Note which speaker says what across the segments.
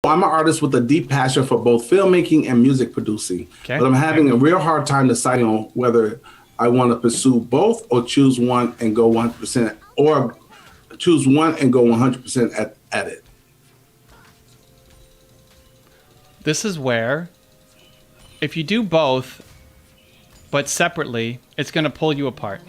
Speaker 1: I'm an artist with a deep passion for both filmmaking and music producing.
Speaker 2: Okay.
Speaker 1: But I'm having a real hard time deciding on whether I want to pursue both or choose one and go 100%, or choose one and go 100% at it.
Speaker 2: This is where, if you do both, but separately, it's going to pull you apart.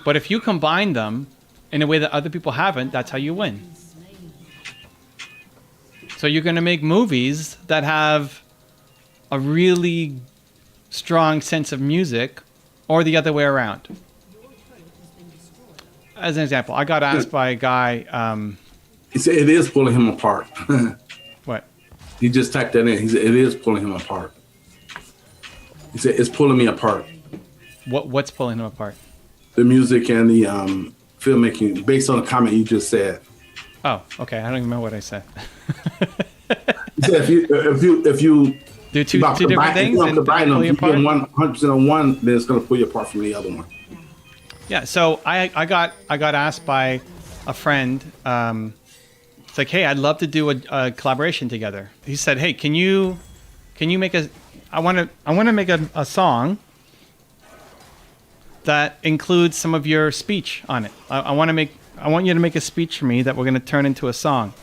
Speaker 2: But if you combine them in a way that other people haven't, that's how you win. So you're going to make movies that have a really strong sense of music, or the other way around. As an example, I got asked by a guy...
Speaker 1: He said it is pulling him apart.
Speaker 2: What?
Speaker 1: He just typed that in. He said it is pulling him apart. He said it's pulling me apart.
Speaker 2: What's pulling him apart?
Speaker 1: The music and the filmmaking, based on the comment you just said.
Speaker 2: Oh, okay. I don't even remember what I said.
Speaker 1: He said if you
Speaker 2: do two different things,
Speaker 1: if you pull you apart? 100% on one, then it's going to pull you apart from the other one.
Speaker 2: Yeah. So I got asked by a friend. It's like, hey, I'd love to do a collaboration together. He said, hey, can you make I want to make a song that includes some of your speech on it. I want you to make a speech for me that we're going to turn into a song.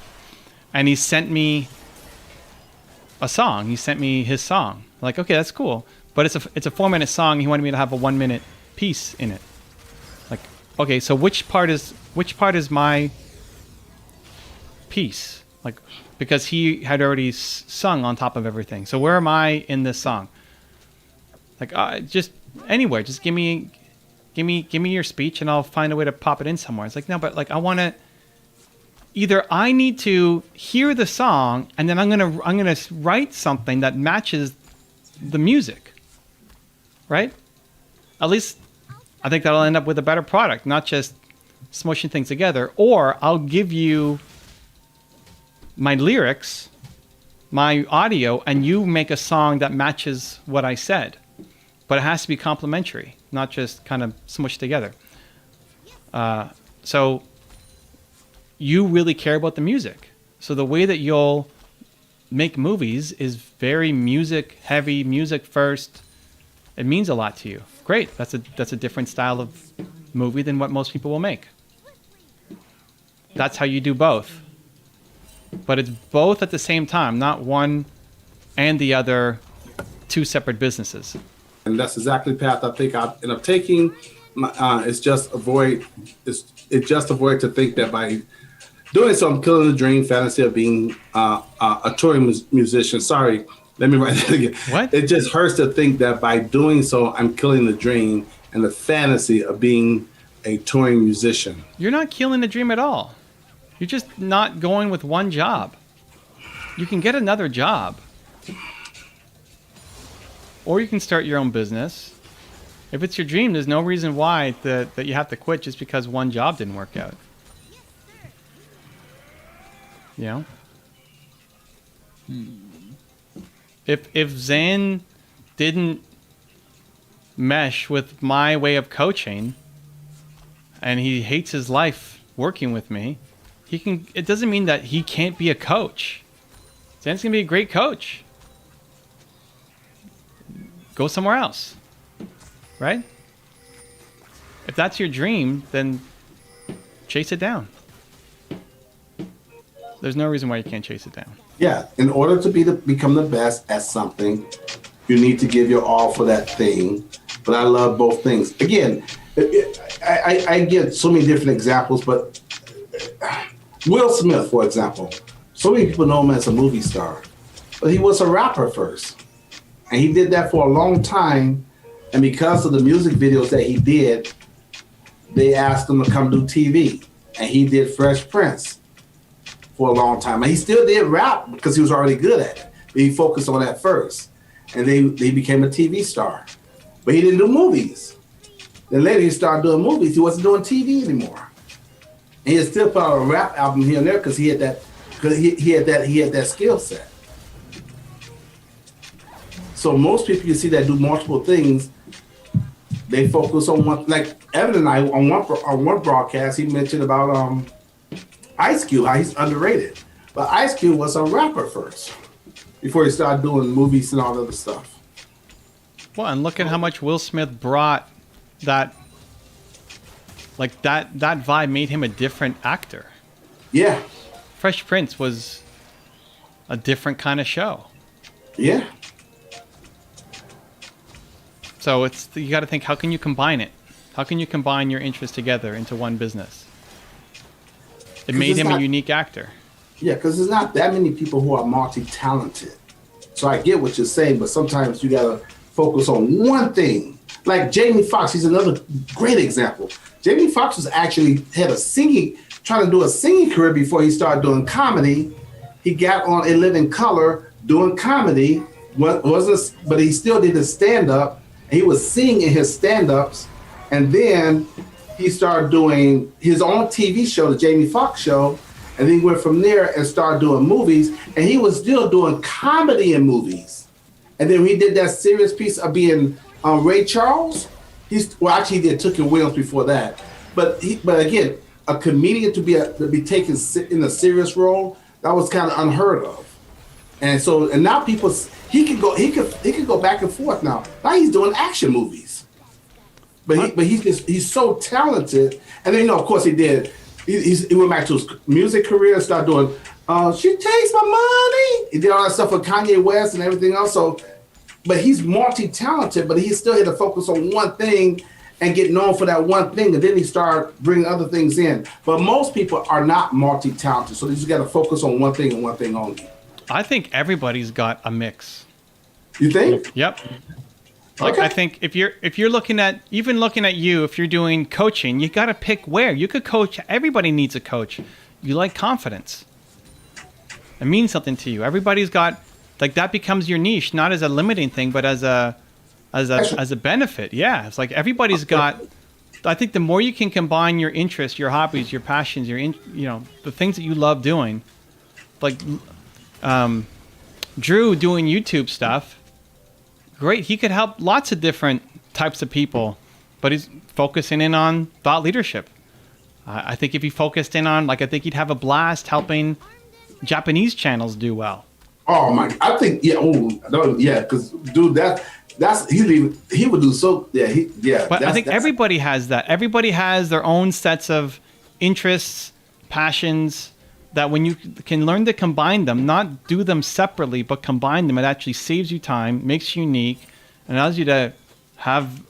Speaker 2: And he sent me a song. He sent me his song. Like, okay, that's cool. But it's a 4-minute song. He wanted me to have a 1-minute piece in it. Like, okay, so which part is my piece? Like, because he had already sung on top of everything. So where am I in this song? Like, just anywhere. Just give me your speech, and I'll find a way to pop it in somewhere. It's like, no, but like I want to. Either I need to hear the song, and then I'm gonna write something that matches the music, right? At least I think that'll end up with a better product, not just smushing things together. Or I'll give you my lyrics, my audio, and you make a song that matches what I said. But it has to be complementary, not just kind of smushed together. So you really care about the music. So the way that you'll make movies is very music heavy, music first. It means a lot to you. Great. That's a different style of movie than what most people will make. That's how you do both. But it's both at the same time, not one and the other, two separate businesses.
Speaker 1: And that's exactly the path I think I end up taking. It's just avoid to think that by doing so, I'm killing the dream fantasy of being a touring musician. Sorry, let me write that again.
Speaker 2: What?
Speaker 1: It just hurts to think that by doing so, I'm killing the dream and the fantasy of being a touring musician.
Speaker 2: You're not killing the dream at all. You're just not going with one job. You can get another job. Or you can start your own business. If it's your dream, there's no reason why that you have to quit just because one job didn't work out. You know? If Zayn didn't mesh with my way of coaching, and he hates his life working with me, it doesn't mean that he can't be a coach. Zayn's gonna be a great coach. Go somewhere else, right? If that's your dream, then chase it down. There's no reason why you can't chase it down.
Speaker 1: Yeah, in order to become the best at something, you need to give your all for that thing. But I love both things. Again, I get so many different examples, but Will Smith, for example, so many people know him as a movie star, but he was a rapper first. And he did that for a long time. And because of the music videos that he did, they asked him to come do TV. And he did Fresh Prince for a long time. And he still did rap because he was already good at it. But he focused on that first. And they became a TV star. But he didn't do movies. Then later he started doing movies. He wasn't doing TV anymore. And he still put out a rap album here and there because he had that skill set. So most people you see that do multiple things, they focus on one. Like Evan and I on one broadcast, he mentioned about Ice Cube, how he's underrated. But Ice Cube was a rapper first, before he started doing movies and all that other stuff.
Speaker 2: Well, and look at how much Will Smith brought that. Like that vibe made him a different actor.
Speaker 1: Yeah.
Speaker 2: Fresh Prince was a different kind of show.
Speaker 1: Yeah.
Speaker 2: So you got to think, how can you combine it? How can you combine your interests together into one business? It made him a unique actor.
Speaker 1: Yeah, because there's not that many people who are multi-talented. So I get what you're saying, but sometimes you got to focus on one thing. Like Jamie Foxx, he's another great example. Jamie Foxx was actually trying to do a singing career before he started doing comedy. He got on A Living Color doing comedy, but he still did his stand-up. He was singing in his stand-ups, and then he started doing his own TV show, the Jamie Foxx Show, and then he went from there and started doing movies, and he was still doing comedy in movies. And then he did that serious piece of being Ray Charles. He did Tookie Williams before that. But again, a comedian to be taken in a serious role, that was kind of unheard of. And now people, he could go back and forth now. Now he's doing action movies. But he's so talented. And then, of course he went back to his music career and started doing She Takes My Money. He did all that stuff with Kanye West and everything else. So, but he's multi-talented, but he still had to focus on one thing and get known for that one thing, and then he started bringing other things in. But most people are not multi-talented, so you just got to focus on one thing and one thing only.
Speaker 2: I think everybody's got a mix.
Speaker 1: You think?
Speaker 2: Yep. Like, okay. I think if you're looking at you, if you're doing coaching, you got to pick where. You could coach. Everybody needs a coach. You like confidence. It means something to you. Everybody's got, like, that becomes your niche, not as a limiting thing, but as a benefit. Yeah. It's like everybody's got, I think the more you can combine your interests, your hobbies, your passions, the things that you love doing, like Drew doing YouTube stuff, great. He could help lots of different types of people, but he's focusing in on thought leadership. I think if he focused in on, I think he'd have a blast helping Japanese channels do well.
Speaker 1: Oh my! I think because dude, he would do so. Yeah.
Speaker 2: But I think everybody has that. Everybody has their own sets of interests, passions, that when you can learn to combine them, not do them separately, but combine them, it actually saves you time, makes you unique, and allows you to have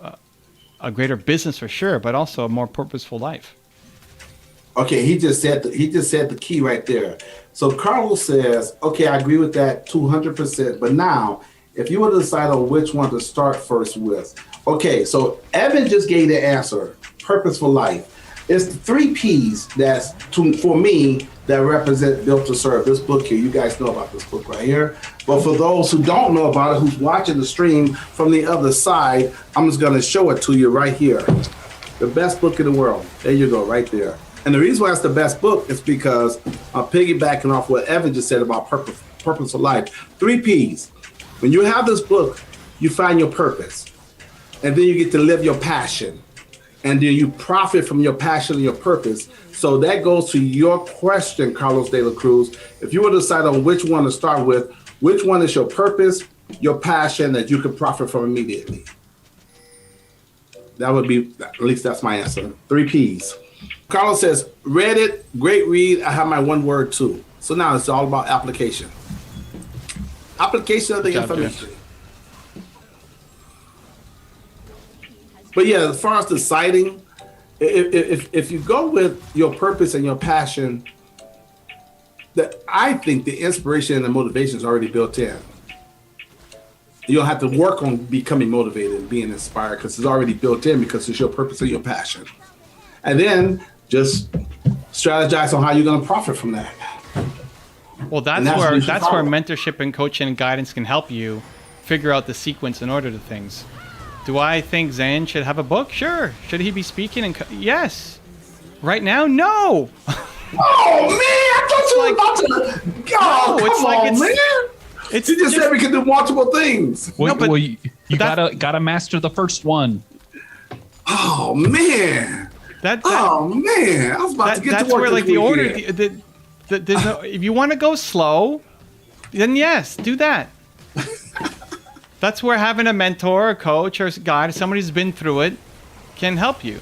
Speaker 2: a greater business for sure, but also a more purposeful life.
Speaker 1: Okay, he just said the key right there. So Carlos says, okay, I agree with that 200%. But now, if you were to decide on which one to start first with, okay, so Evan just gave the answer: purposeful life. It's the 3 P's for me that represent Built to Serve. This book here, you guys know about this book right here. But for those who don't know about it, who's watching the stream from the other side, I'm just going to show it to you right here. The best book in the world. There you go, right there. And the reason why it's the best book is because I'm piggybacking off what Evan just said about purposeful life. 3 P's. When you have this book, you find your purpose. And then you get to live your passion. And then you profit from your passion and your purpose. So that goes to your question, Carlos de la Cruz. If you were to decide on which one to start with, which one is your purpose, your passion that you can profit from immediately? That would be, at least that's my answer. 3 P's. Carlos says, read it, great read. I have my one word too. So now it's all about application. Application of the information. But yeah, as far as deciding, if you go with your purpose and your passion, that I think the inspiration and the motivation is already built in. You don't have to work on becoming motivated and being inspired because it's already built in because it's your purpose and your passion. And then just strategize on how you're going to profit from that.
Speaker 2: Well, that's where mentorship and coaching and guidance can help you figure out the sequence and order to things. Do I think Zayn should have a book? Sure. Should he be speaking? Yes. Right now, no.
Speaker 1: Oh man, I thought you were about to. Oh, no, come on, man. You just said we could do multiple things.
Speaker 3: Well, you gotta master the first one.
Speaker 1: Oh man. Man, I was about to get to work.
Speaker 2: That's where, like, the order. There's no, if you want to go slow, then yes, do that. That's where having a mentor, a coach, or a guide, somebody who's been through it, can help you.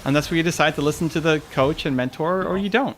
Speaker 2: And that's where you decide to listen to the coach and mentor, or you don't.